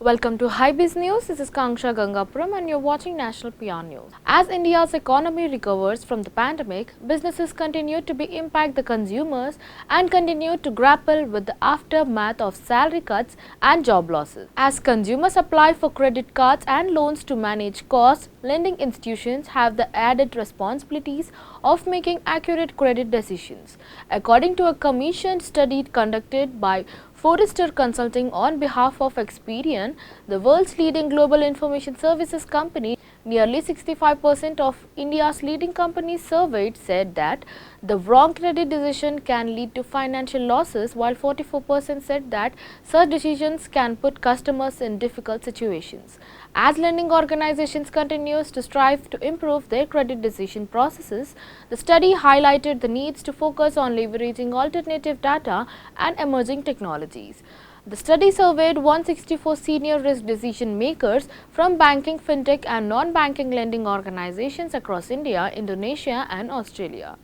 Welcome to HYBIZ News. This is Kangsha Gangapuram and you're watching National PR News. As India's economy recovers from the pandemic, businesses continue to impact the consumers and continue to grapple with the aftermath of salary cuts and job losses. As consumers apply for credit cards and loans to manage costs, lending institutions have the added responsibilities of making accurate credit decisions. According to a commissioned study conducted by Forrester Consulting on behalf of Experian, the world's leading global information services company, nearly 65% of India's leading companies surveyed said that the wrong credit decision can lead to financial losses, while 44% said that such decisions can put customers in difficult situations. As lending organizations continue to strive to improve their credit decision processes, the study highlighted the needs to focus on leveraging alternative data and emerging technologies. The study surveyed 164 senior risk decision makers from banking, fintech and non-banking lending organizations across India, Indonesia and Australia.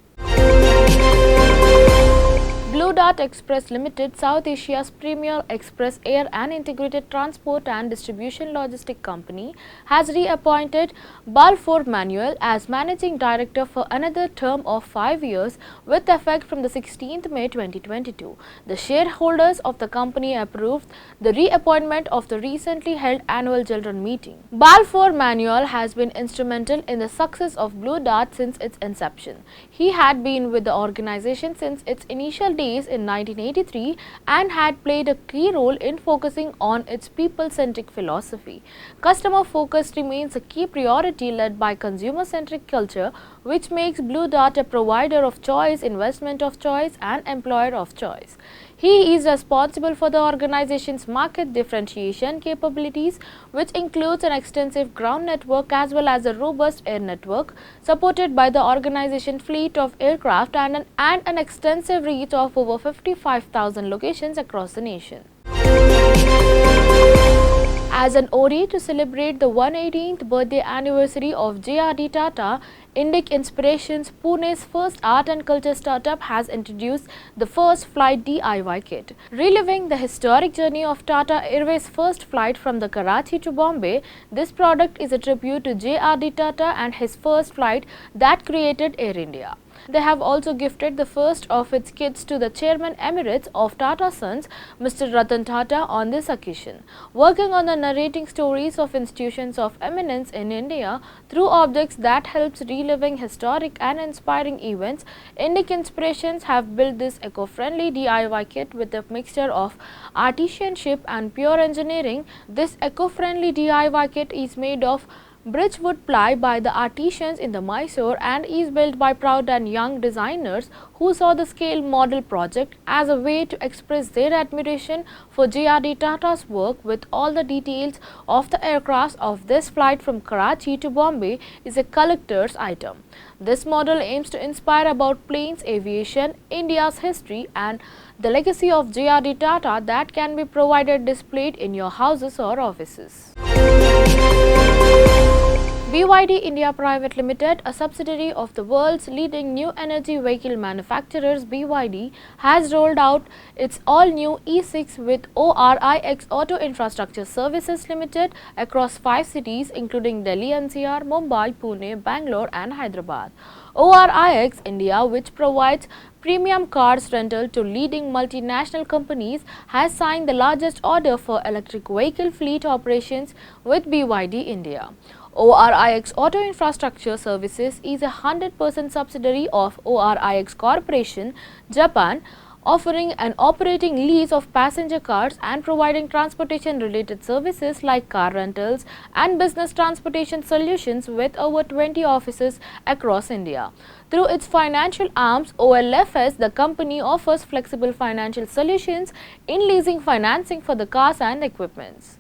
Blue Dart Express Limited, South Asia's premier express air and integrated transport and distribution logistic company, has reappointed Balfour Manuel as managing director for another term of 5 years with effect from the 16th May 2022. The shareholders of the company approved the reappointment of the recently held annual general meeting. Balfour Manuel has been instrumental in the success of Blue Dart since its inception. He had been with the organization since its initial days in 1983 and had played a key role in focusing on its people-centric philosophy. Customer focus remains a key priority led by consumer-centric culture, which makes Blue Dart a provider of choice, investment of choice and employer of choice. He is responsible for the organization's market differentiation capabilities, which includes an extensive ground network as well as a robust air network, supported by the organization's fleet of aircraft and an extensive reach of over 55,000 locations across the nation. As an ode to celebrate the 118th birthday anniversary of JRD Tata, Indic Inspirations, Pune's first art and culture startup, has introduced the first flight DIY kit. Reliving the historic journey of Tata Airways' first flight from the Karachi to Bombay, this product is a tribute to JRD Tata and his first flight that created Air India. They have also gifted the first of its kits to the Chairman Emeritus of Tata Sons, Mr. Ratan Tata, on this occasion. Working on the narrating stories of institutions of eminence in India through objects that helps reliving historic and inspiring events, Indic Inspirations have built this eco-friendly DIY kit with a mixture of artisanship and pure engineering. This eco-friendly DIY kit is made of Bridgewood ply by the artisans in the Mysore and is built by proud and young designers who saw the scale model project as a way to express their admiration for JRD Tata's work. With all the details of the aircraft of this flight from Karachi to Bombay is a collector's item. This model aims to inspire about planes, aviation, India's history and the legacy of JRD Tata that can be provided displayed in your houses or offices. BYD India Private Limited, a subsidiary of the world's leading new energy vehicle manufacturers BYD, has rolled out its all-new E6 with ORIX Auto Infrastructure Services Limited across 5 cities including Delhi NCR, Mumbai, Pune, Bangalore and Hyderabad. ORIX India, which provides premium cars rental to leading multinational companies, has signed the largest order for electric vehicle fleet operations with BYD India. ORIX Auto Infrastructure Services is a 100% subsidiary of ORIX Corporation, Japan, offering an operating lease of passenger cars and providing transportation related services like car rentals and business transportation solutions with over 20 offices across India. Through its financial arms OLFS, the company offers flexible financial solutions in leasing financing for the cars and equipments.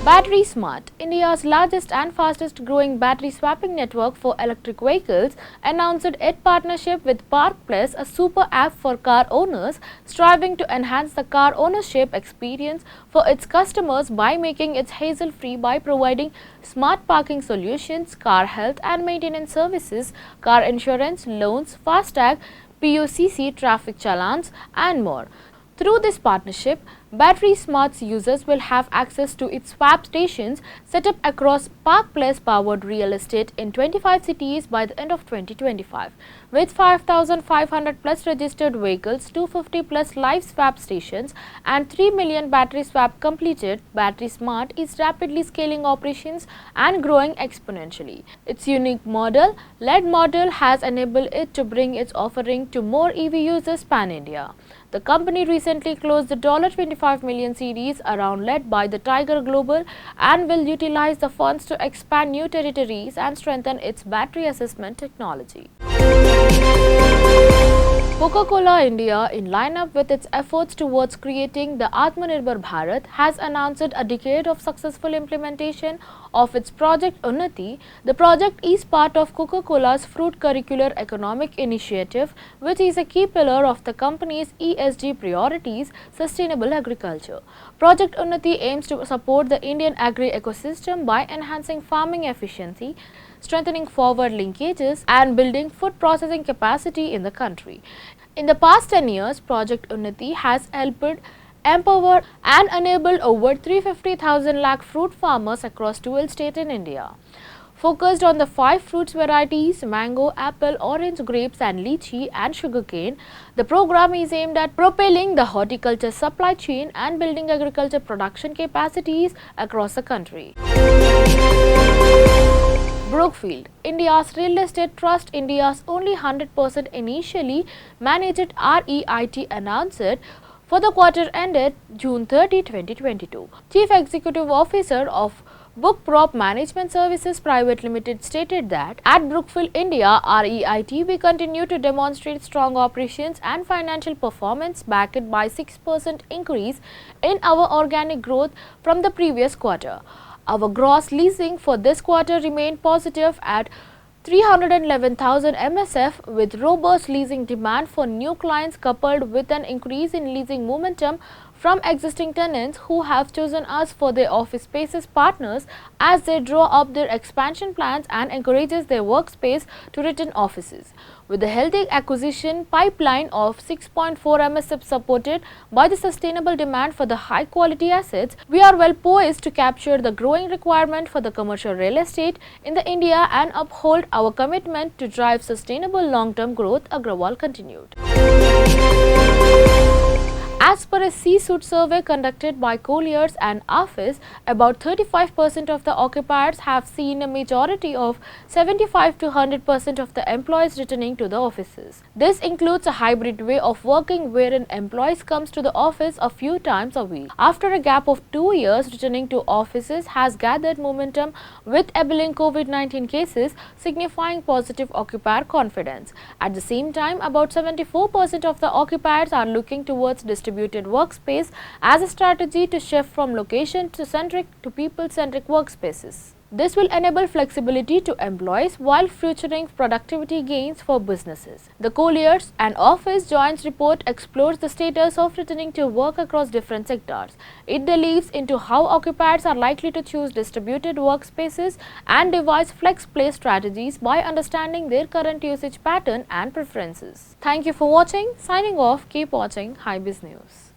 Battery Smart, India's largest and fastest growing battery swapping network for electric vehicles, announced its partnership with Park Plus, a super app for car owners striving to enhance the car ownership experience for its customers by making it hassle-free by providing smart parking solutions, car health and maintenance services, car insurance, loans, FASTag, PUCC, traffic challans and more. Through this partnership, Battery Smart's users will have access to its swap stations set up across Park Place powered real estate in 25 cities by the end of 2025. With 5,500 plus registered vehicles, 250 plus live swap stations and 3 million battery swap completed, Battery Smart is rapidly scaling operations and growing exponentially. Its unique LED model has enabled it to bring its offering to more EV users pan-India. The company recently closed the $25 million series around led by the Tiger Global and will utilize the funds to expand new territories and strengthen its battery assessment technology. Coca-Cola India, in line-up with its efforts towards creating the Atmanirbhar Bharat, has announced a decade of successful implementation of its Project Unnati. The project is part of Coca-Cola's Fruit Curricular Economic Initiative, which is a key pillar of the company's ESG priorities, sustainable agriculture. Project Unnati aims to support the Indian agri-ecosystem by enhancing farming efficiency, strengthening forward linkages and building food processing capacity in the country. In the past 10 years, Project Unnati has helped empower and enabled over 350,000 lakh fruit farmers across 12 states in India. Focused on the 5 fruits varieties mango, apple, orange, grapes and lychee and sugarcane, the program is aimed at propelling the horticulture supply chain and building agriculture production capacities across the country. Brookfield, India's real estate trust, India's only 100% initially managed REIT, announced for the quarter ended June 30, 2022. Chief Executive Officer of Brookprop Management Services Private Limited stated that at Brookfield India REIT, we continue to demonstrate strong operations and financial performance backed by 6% increase in our organic growth from the previous quarter. Our gross leasing for this quarter remained positive at 311,000 MSF, with robust leasing demand for new clients coupled with an increase in leasing momentum from existing tenants who have chosen us for their office spaces partners as they draw up their expansion plans and encourages their workspace to return offices. With a healthy acquisition pipeline of 6.4 MSF supported by the sustainable demand for the high quality assets, we are well poised to capture the growing requirement for the commercial real estate in the India and uphold our commitment to drive sustainable long-term growth, Agrawal continued. As per a C-suite survey conducted by Colliers and Office, about 35% of the occupiers have seen a majority of 75 to 100% of the employees returning to the offices. This includes a hybrid way of working wherein employees comes to the office a few times a week. After a gap of 2 years, returning to offices has gathered momentum with ebbing COVID-19 cases, signifying positive occupier confidence. At the same time, about 74% of the occupiers are looking towards distributed workspace as a strategy to shift from location-centric to people-centric workspaces. This will enable flexibility to employees while futuring productivity gains for businesses. The Colliers and Office Joint Report explores the status of returning to work across different sectors. It delves into how occupiers are likely to choose distributed workspaces and devise flex play strategies by understanding their current usage pattern and preferences. Thank you for watching. Signing off. Keep watching HYBIZ News.